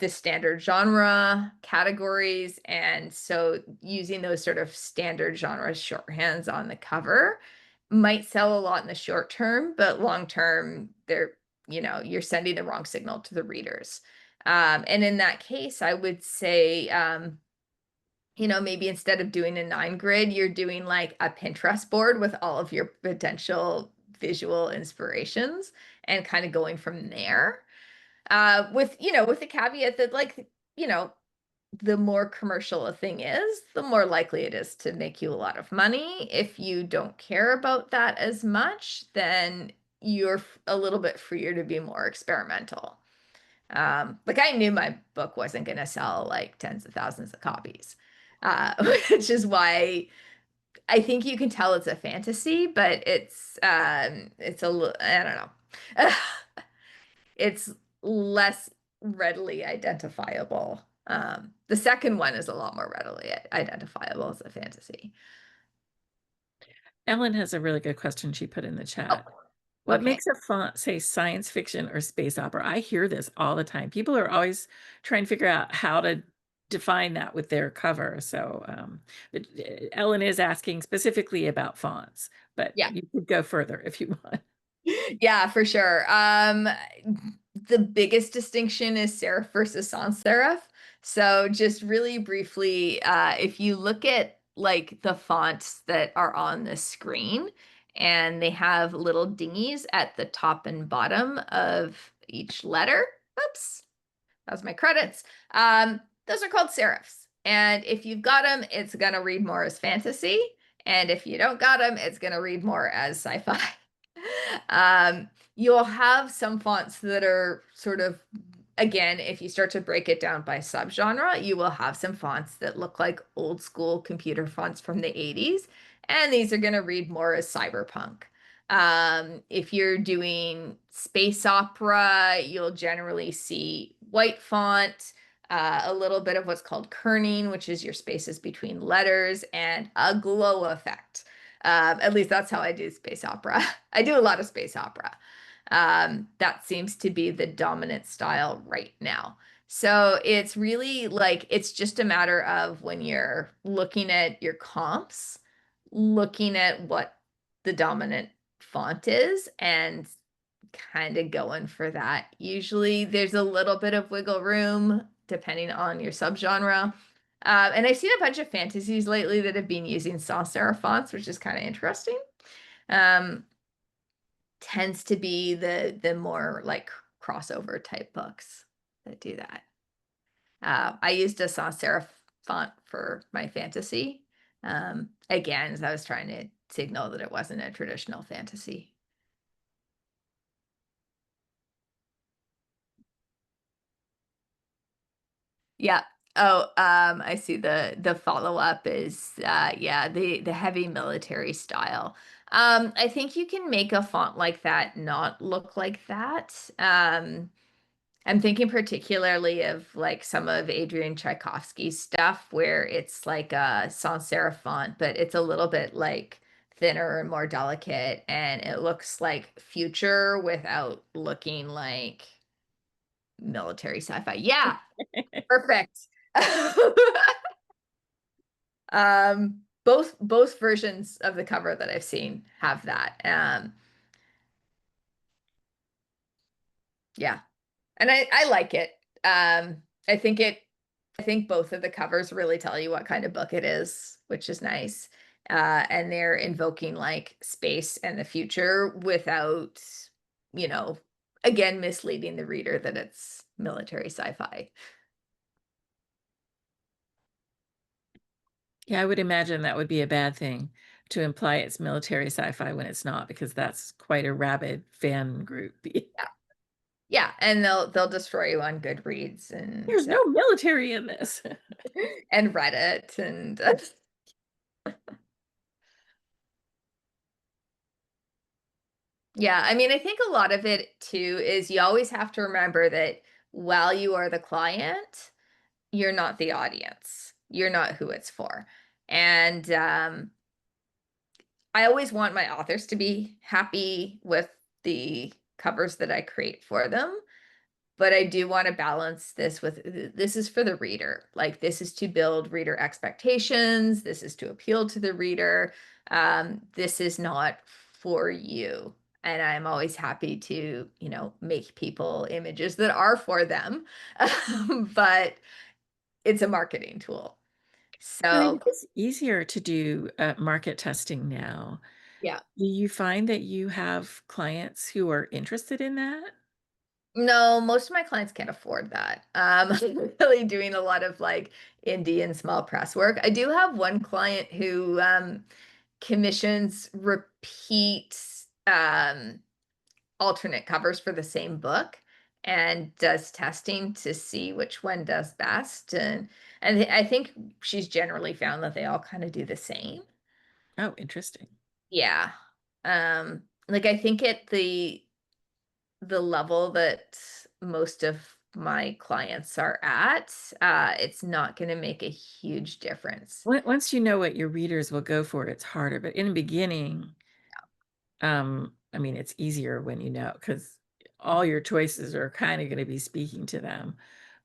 standard genre categories. And so using those sort of standard genre shorthands on the cover might sell a lot in the short term, but long term, you're sending the wrong signal to the readers. And in that case, I would say, maybe instead of doing a 9 grid, you're doing like a Pinterest board with all of your potential visual inspirations and kind of going from there. With the caveat that, like, the more commercial a thing is, the more likely it is to make you a lot of money. If you don't care about that as much, then you're a little bit freer to be more experimental. Like, I knew my book wasn't going to sell like tens of thousands of copies, which is why I think you can tell it's a fantasy, but it's a little, I don't know. It's less readily identifiable. The second one is a lot more readily identifiable as a fantasy. Ellen has a really good question she put in the chat. What Okay. makes a font say science fiction or space opera? I hear this all the time. People are always trying to figure out how to define that with their cover. So but Ellen is asking specifically about fonts, but Yeah. you could go further if you want. Yeah, for sure. The biggest distinction is serif versus sans serif. So just really briefly, if you look at like the fonts that are on the screen, and they have little dingies at the top and bottom of each letter. Oops, that was my credits. Those are called serifs. And if you've got them, it's going to read more as fantasy. And if you don't got them, it's going to read more as sci-fi. You'll have some fonts that are sort of, again, if you start to break it down by subgenre, you will have some fonts that look like old school computer fonts from the 80s. And these are going to read more as cyberpunk. If you're doing space opera, you'll generally see white font, a little bit of what's called kerning, which is your spaces between letters, and a glow effect. At least that's how I do space opera. I do a lot of space opera. That seems to be the dominant style right now. So it's really like, it's just a matter of when you're looking at your comps, looking at what the dominant font is and kind of going for that. Usually there's a little bit of wiggle room depending on your subgenre. And I've seen a bunch of fantasies lately that have been using sans serif fonts, which is kind of interesting. Tends to be the more like crossover type books that do that. I used a sans serif font for my fantasy. Again, as I was trying to signal that it wasn't a traditional fantasy. Yeah. Oh, I see the follow-up is yeah, the heavy military style. I think you can make a font like that not look like that. I'm thinking particularly of like some of Adrian Tchaikovsky's stuff where it's like a sans serif font, but it's a little bit like thinner and more delicate, and it looks like future without looking like military sci-fi. Yeah, perfect. Both versions of the cover that I've seen have that. Yeah. And I like it. I think both of the covers really tell you what kind of book it is, which is nice. And they're invoking like space and the future without, again, misleading the reader that it's military sci-fi. Yeah, I would imagine that would be a bad thing to imply it's military sci-fi when it's not, because that's quite a rabid fan group. Yeah. Yeah, and they'll destroy you on Goodreads and There's no military in this. and Reddit and yeah, I mean, I think a lot of it too is you always have to remember that while you are the client, you're not the audience. You're not who it's for. And I always want my authors to be happy with the covers that I create for them. But I do want to balance this with this is for the reader. Like, this is to build reader expectations. This is to appeal to the reader. This is not for you. And I'm always happy to, make people images that are for them. But it's a marketing tool. I So think it's easier to do market testing now. yeah. Do you find that you have clients who are interested in that? No, most of my clients can't afford that. I'm really doing a lot of like indie and small press work. I do have one client who commissions repeat alternate covers for the same book and does testing to see which one does best. And I think she's generally found that they all kind of do the same. Oh, interesting. Yeah. Like, I think at the level that most of my clients are at, it's not going to make a huge difference. Once you know what your readers will go for, it's harder. But in the beginning, I mean, it's easier when you know, because all your choices are kind of going to be speaking to them.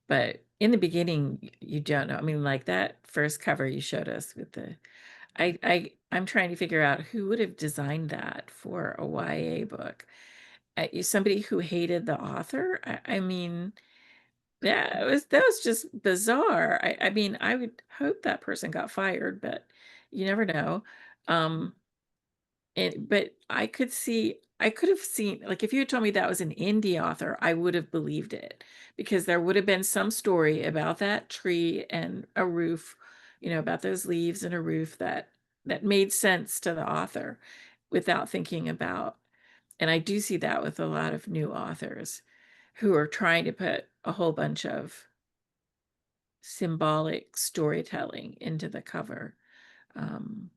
But in the beginning, you don't know. I mean, like that first cover you showed us with the, I'm trying to figure out who would have designed that for a YA book. Somebody who hated the author. I mean, yeah, that was just bizarre. I mean, I would hope that person got fired, but you never know. Um, but I could have seen, like, if you had told me that was an indie author, I would have believed it, because there would have been some story about that tree and a roof, about those leaves and a roof that made sense to the author without thinking about. And I do see that with a lot of new authors who are trying to put a whole bunch of symbolic storytelling into the cover. Um,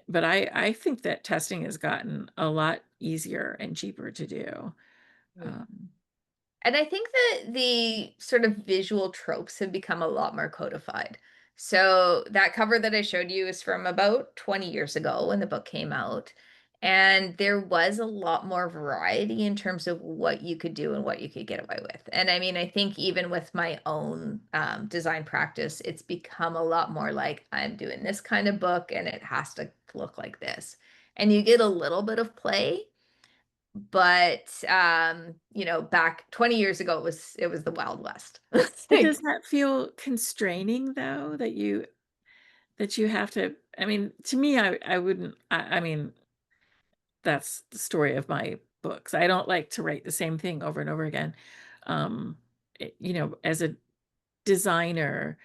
but I think that testing has gotten a lot easier and cheaper to do. Um, And I think that the sort of visual tropes have become a lot more codified. So that cover that I showed you is from about 20 years ago when the book came out. And there was a lot more variety in terms of what you could do and what you could get away with. And I mean, I think even with my own design practice, it's become a lot more like, I'm doing this kind of book and it has to look like this. And you get a little bit of play, but back 20 years ago it was the Wild West. but does that feel constraining, though, that you have to? I mean, to me, I wouldn't. I mean, that's the story of my books. I don't like to write the same thing over and over again. Um, as a designer,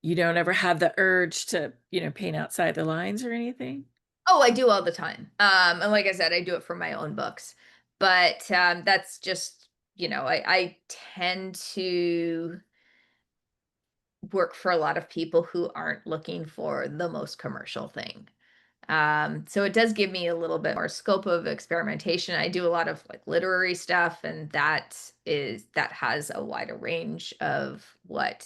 you don't ever have the urge to, paint outside the lines or anything. Oh, I do all the time. And like I said, I do it for my own books, but that's just, I tend to work for a lot of people who aren't looking for the most commercial thing. So it does give me a little bit more scope of experimentation. I do a lot of like literary stuff, and that has a wider range of what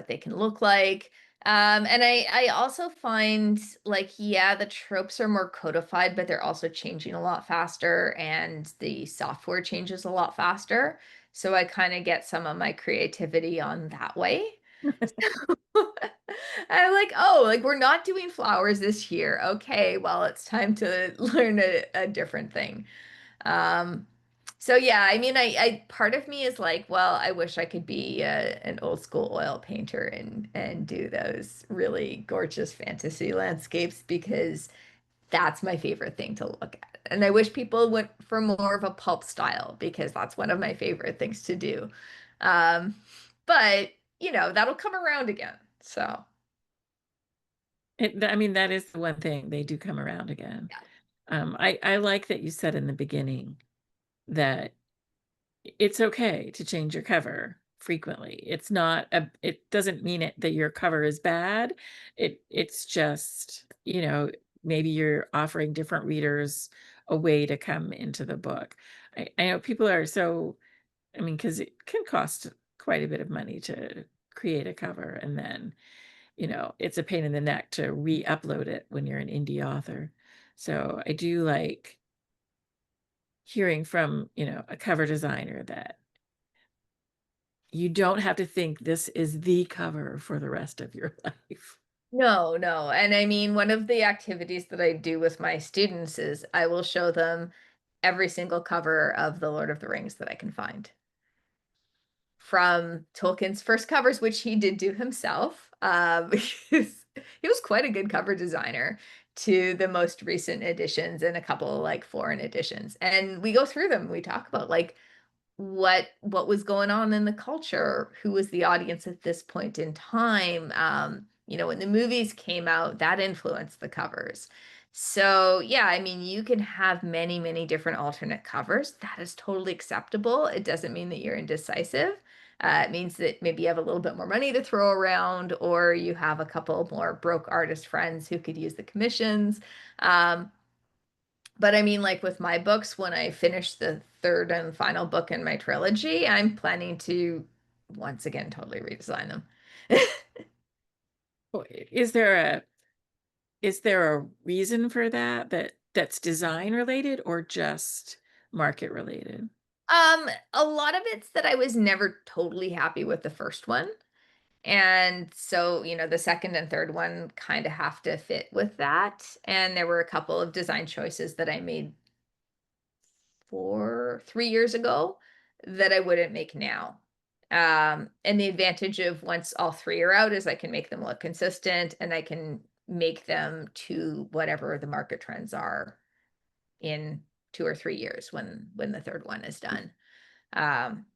they can look like. And I also find, like, yeah, the tropes are more codified, but they're also changing a lot faster, and the software changes a lot faster. So I kind of get some of my creativity on that way. I'm like, oh, like, we're not doing flowers this year. Okay, well, it's time to learn a different thing. Um, so yeah, I mean, I part of me is like, well, I wish I could be an old school oil painter and do those really gorgeous fantasy landscapes, because that's my favorite thing to look at. And I wish people went for more of a pulp style, because that's one of my favorite things to do. Um, but that'll come around again. So I mean, that is the one thing, they do come around again. yeah. I like that you said in the beginning that it's okay to change your cover frequently. It doesn't mean that your cover is bad. It's just, maybe you're offering different readers a way to come into the book. I know people are so, I mean, because it can cost quite a bit of money to create a cover, and then you know, it's a pain in the neck to re-upload it when you're an indie author. So I do like hearing from, you know, a cover designer that you don't have to think this is the cover for the rest of your life. No, no. And I mean, one of the activities that I do with my students is I will show them every single cover of The Lord of the Rings that I can find. From Tolkien's first covers, which he did do himself, because he was quite a good cover designer, to the most recent editions and a couple of like foreign editions. And we go through them. We talk about like what was going on in the culture, who was the audience at this point in time. You know, when the movies came out, that influenced the covers. So yeah, I mean, you can have many, many different alternate covers. That is totally acceptable. It doesn't mean that you're indecisive. It means that maybe you have a little bit more money to throw around, or you have a couple more broke artist friends who could use the commissions. Um, but I mean, like with my books, when I finish the third and final book in my trilogy, I'm planning to once again totally redesign them. Is there a reason for that's design related or just market related? A lot of it's that I was never totally happy with the first one. And so, you know, the second and third one kind of have to fit with that. And there were a couple of design choices that I made 3 years ago that I wouldn't make now. And the advantage of once all three are out is I can make them look consistent and I can make them to whatever the market trends are in 2 or 3 years when the third one is done. Um,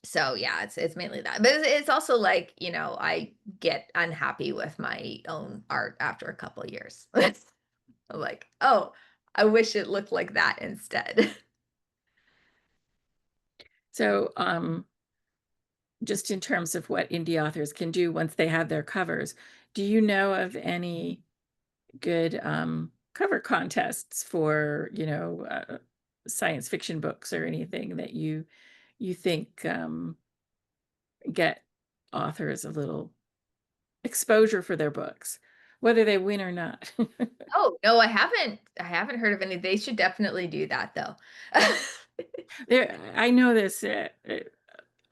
so yeah, it's mainly that, but it's also like, you know, I get unhappy with my own art after a couple of years. I'm like, oh, I wish it looked like that instead. So, just in terms of what indie authors can do once they have their covers, do you know of any good cover contests for, you know, science fiction books or anything that you think get authors a little exposure for their books, whether they win or not? Oh, no, I haven't heard of any. They should definitely do that though. There, I know this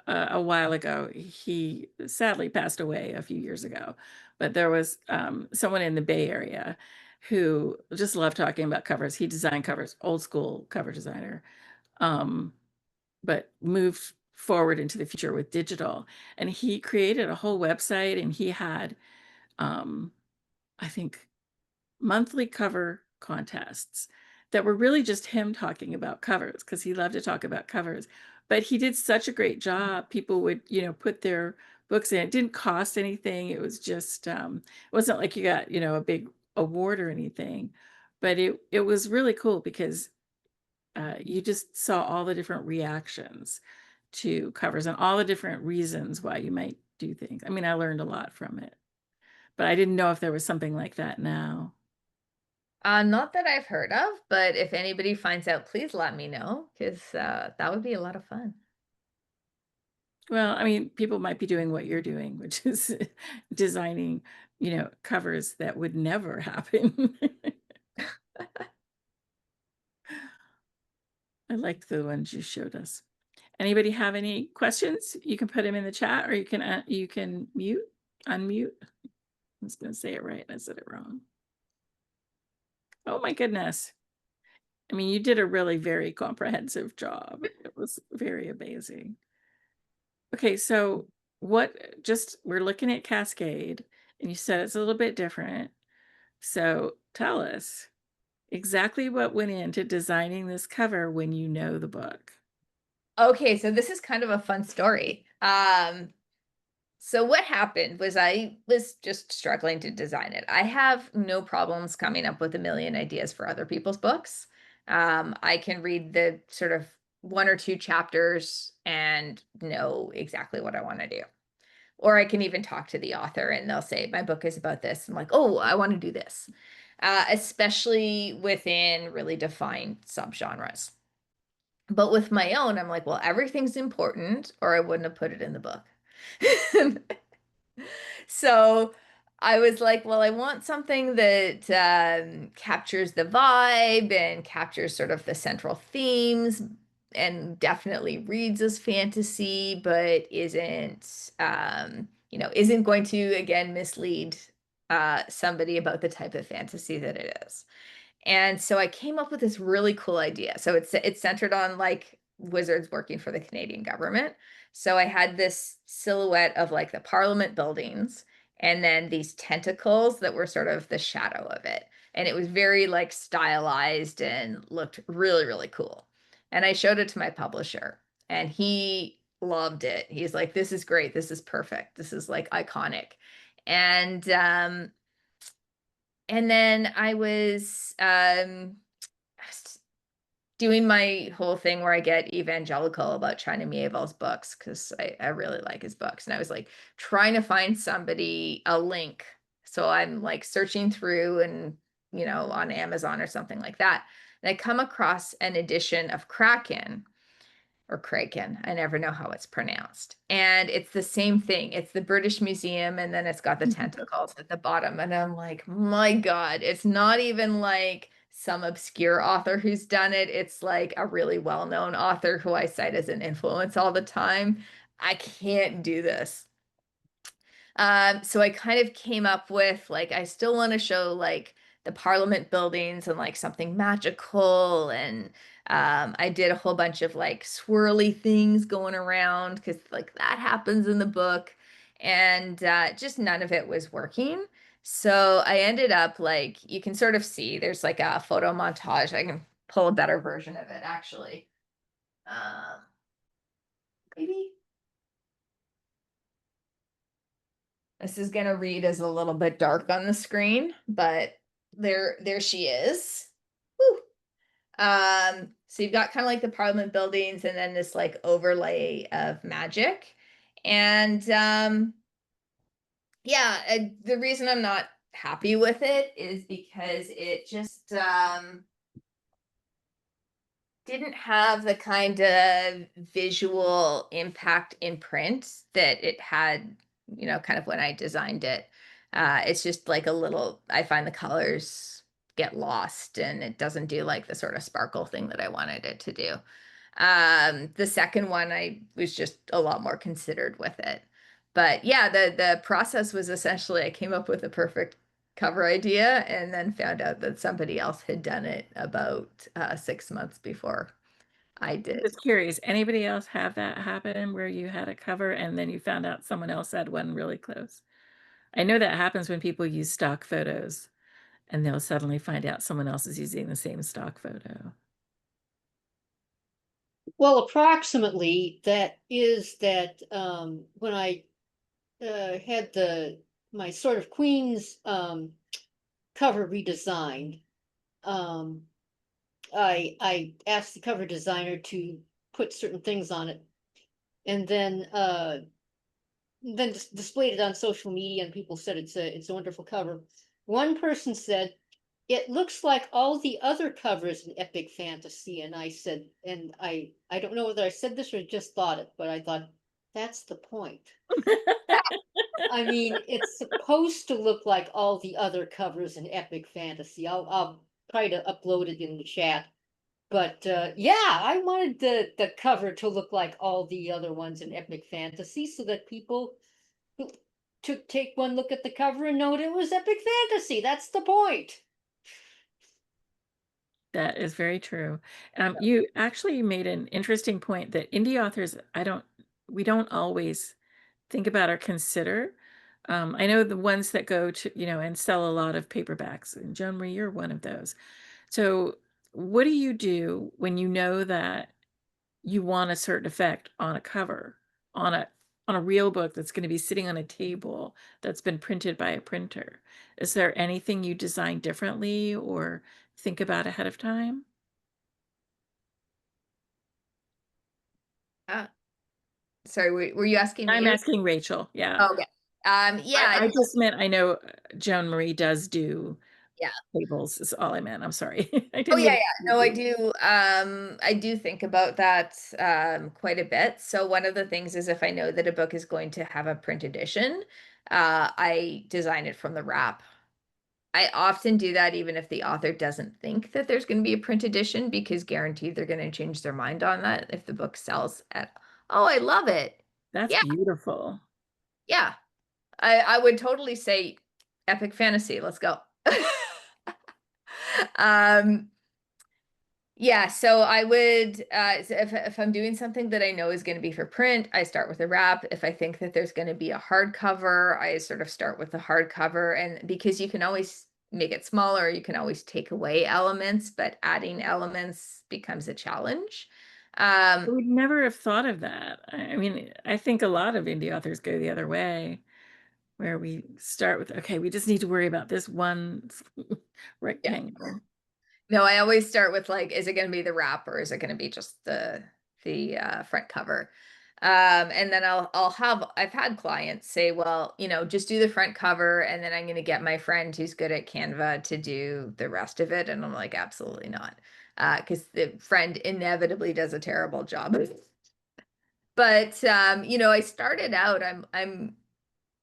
a while ago. He sadly passed away a few years ago, but there was someone in the Bay Area who just loved talking about covers. He designed covers, old school cover designer, um, but moved forward into the future with digital. And he created a whole website, and he had, I think, monthly cover contests that were really just him talking about covers because he loved to talk about covers. But he did such a great job. People would, you know, put their books in. It didn't cost anything. It was just, it wasn't like you got, you know, a big award or anything. But it was really cool because you just saw all the different reactions to covers and all the different reasons why you might do things. I mean, I learned a lot from it, but I didn't know if there was something like that now. Not that I've heard of, but if anybody finds out, please let me know because that would be a lot of fun. Well, I mean, people might be doing what you're doing, which is designing, you know, covers that would never happen. I liked the ones you showed us. Anybody have any questions? You can put them in the chat, or you can unmute. I was going to say it right, and I said it wrong. Oh my goodness. I mean, you did a really very comprehensive job. It was very amazing. Okay, so we're looking at Cascade, and you said it's a little bit different. So tell us exactly what went into designing this cover when you know the book. Okay, so this is kind of a fun story. So what happened was I was just struggling to design it. I have no problems coming up with a million ideas for other people's books. I can read the sort of one or two chapters and know exactly what I want to do. Or I can even talk to the author and they'll say, my book is about this. I'm like, oh, I want to do this. Especially within really defined subgenres. But with my own, I'm like, well, everything's important, or I wouldn't have put it in the book. So I was like, well, I want something that captures the vibe and captures sort of the central themes and definitely reads as fantasy, but isn't, isn't going to, again, mislead somebody about the type of fantasy that it is. And so I came up with this really cool idea. So it's centered on like wizards working for the Canadian government. So I had this silhouette of like the Parliament buildings and then these tentacles that were sort of the shadow of it. And it was very like stylized and looked really, really cool. And I showed it to my publisher and he loved it. He's like, this is great. This is perfect. This is like iconic. And then I was doing my whole thing where I get evangelical about China Miéville's books because I really like his books. And I was like trying to find somebody a link. So I'm like searching through and, on Amazon or something like that. And I come across an edition of Kraken or Kraken. I never know how it's pronounced. And it's the same thing. It's the British Museum, and then it's got the tentacles at the bottom. And I'm like, my God, it's not even like some obscure author who's done it. It's like a really well-known author who I cite as an influence all the time. I can't do this. So I kind of came up with like, I still want to show like the Parliament buildings and like something magical. And I did a whole bunch of like swirly things going around because like that happens in the book. And just none of it was working. So I ended up like, you can sort of see there's like a photo montage. I can pull a better version of it actually. Maybe. This is going to read as a little bit dark on the screen, but there she is. Woo. So you've got kind of like the Parliament buildings and then this like overlay of magic. And yeah, the reason I'm not happy with it is because it just didn't have the kind of visual impact in print that it had, kind of when I designed it. It's just like a little, I find the colors get lost and it doesn't do like the sort of sparkle thing that I wanted it to do. The second one, I was just a lot more considered with it. But yeah, the process was essentially I came up with a perfect cover idea and then found out that somebody else had done it about 6 months before I I'm did. just curious, anybody else have that happen where you had a cover and then you found out someone else had one really close? I know that happens when people use stock photos and they'll suddenly find out someone else is using the same stock photo. Well, approximately that is that when I had my sort of Queen's cover redesigned, I asked the cover designer to put certain things on it, and then displayed it on social media, and people said it's a wonderful cover. One person said it looks like all the other covers in epic fantasy, and I said, and I don't know whether I said this or just thought it, but I thought that's the point. I mean, it's supposed to look like all the other covers in epic fantasy. I'll try to upload it in the chat. But yeah, I wanted the cover to look like all the other ones in epic fantasy so that people to take one look at the cover and know it was epic fantasy. That's the point. That is very true. You actually made an interesting point that indie authors, we don't always think about or consider. I know the ones that go to, and sell a lot of paperbacks, and Joan Marie, you're one of those. So what do you do when you know that you want a certain effect on a cover, on a real book that's going to be sitting on a table that's been printed by a printer? Is there anything you design differently or think about ahead of time? Sorry, were you asking I'm me? asking Rachel. Yeah. Oh, okay. Yeah. I just meant I know Joan Marie does do Yeah. tables is all I meant. I'm sorry. I Oh didn't yeah, mean yeah. No, I do. I do think about that quite a bit. So one of the things is if I know that a book is going to have a print edition, I design it from the wrap. I often do that even if the author doesn't think that there's going to be a print edition, because guaranteed they're going to change their mind on that if the book sells at, oh, I love it. That's Yeah, beautiful. yeah. I would totally say epic fantasy. Let's go. Um, yeah, so I would, so if I'm doing something that I know is going to be for print, I start with a wrap. If I think that there's going to be a hardcover, I sort of start with the hardcover, and because you can always make it smaller, you can always take away elements, but adding elements becomes a challenge. We'd never have thought of that. I mean, I think a lot of indie authors go the other way, where we start with, okay, we just need to worry about this one rectangle. No, I always start with like, is it going to be the wrap or is it going to be just the front cover? And then I've had clients say, well, just do the front cover, and then I'm going to get my friend who's good at Canva to do the rest of it. And I'm like, absolutely not, because the friend inevitably does a terrible job. But I started out. I'm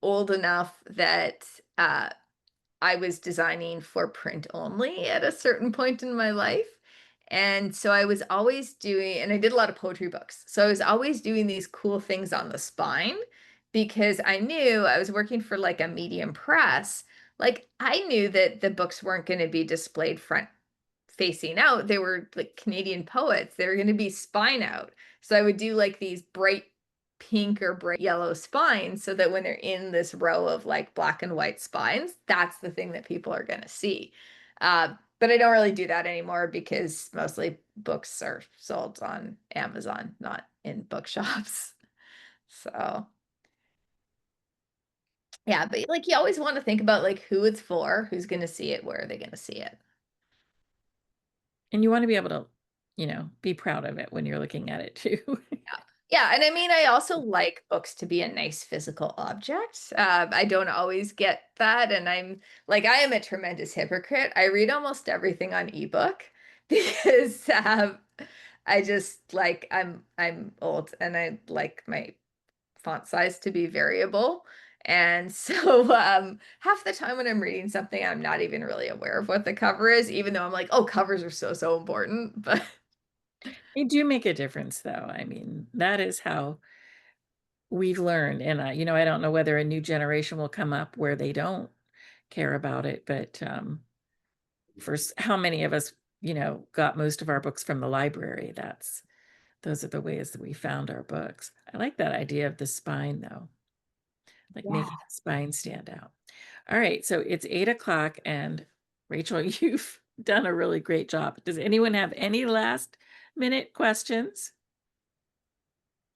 old enough that I was designing for print only at a certain point in my life. And so I was always doing, and I did a lot of poetry books. So I was always doing these cool things on the spine, because I knew I was working for like a medium press. Like I knew that the books weren't going to be displayed front facing out. They were like Canadian poets. They were going to be spine out. So I would do like these bright pink or bright yellow spines, so that when they're in this row of like black and white spines, that's the thing that people are going to see. But I don't really do that anymore, because mostly books are sold on Amazon, not in bookshops. So yeah, but like you always want to think about like who it's for, who's going to see it, where are they going to see it. And you want to be able to, be proud of it when you're looking at it too. Yeah, and I mean, I also like books to be a nice physical object. I don't always get that, and I am a tremendous hypocrite. I read almost everything on ebook because I just like I'm old and I like my font size to be variable. And so half the time when I'm reading something, I'm not even really aware of what the cover is, even though I'm like, oh, covers are so, so important. But They do make a difference, though. I mean, that is how we've learned. And, I don't know whether a new generation will come up where they don't care about it. But how many of us, got most of our books from the library? Those are the ways that we found our books. I like that idea of the spine, though, like making the spine stand out. All right, so it's 8:00, and Rachel, you've done a really great job. Does anyone have any last minute questions?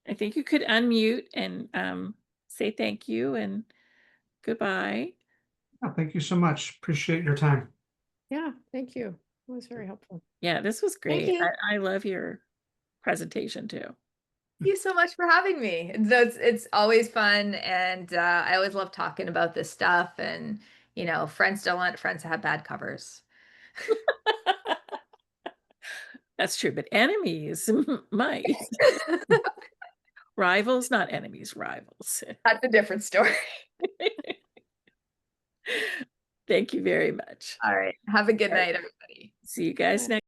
I think you could unmute and say thank you and goodbye. Oh, thank you so much. Appreciate your time. Yeah, thank you. It was very helpful. Yeah, this was Thank great. you. I love your presentation too. thank you so much for having me. It's always fun, and I always love talking about this stuff. And friends don't want friends to have bad covers. That's true, but enemies might. Rivals, not enemies, rivals. That's a different story. Thank you very much. All right. Have a good All right. night, everybody. See you guys next.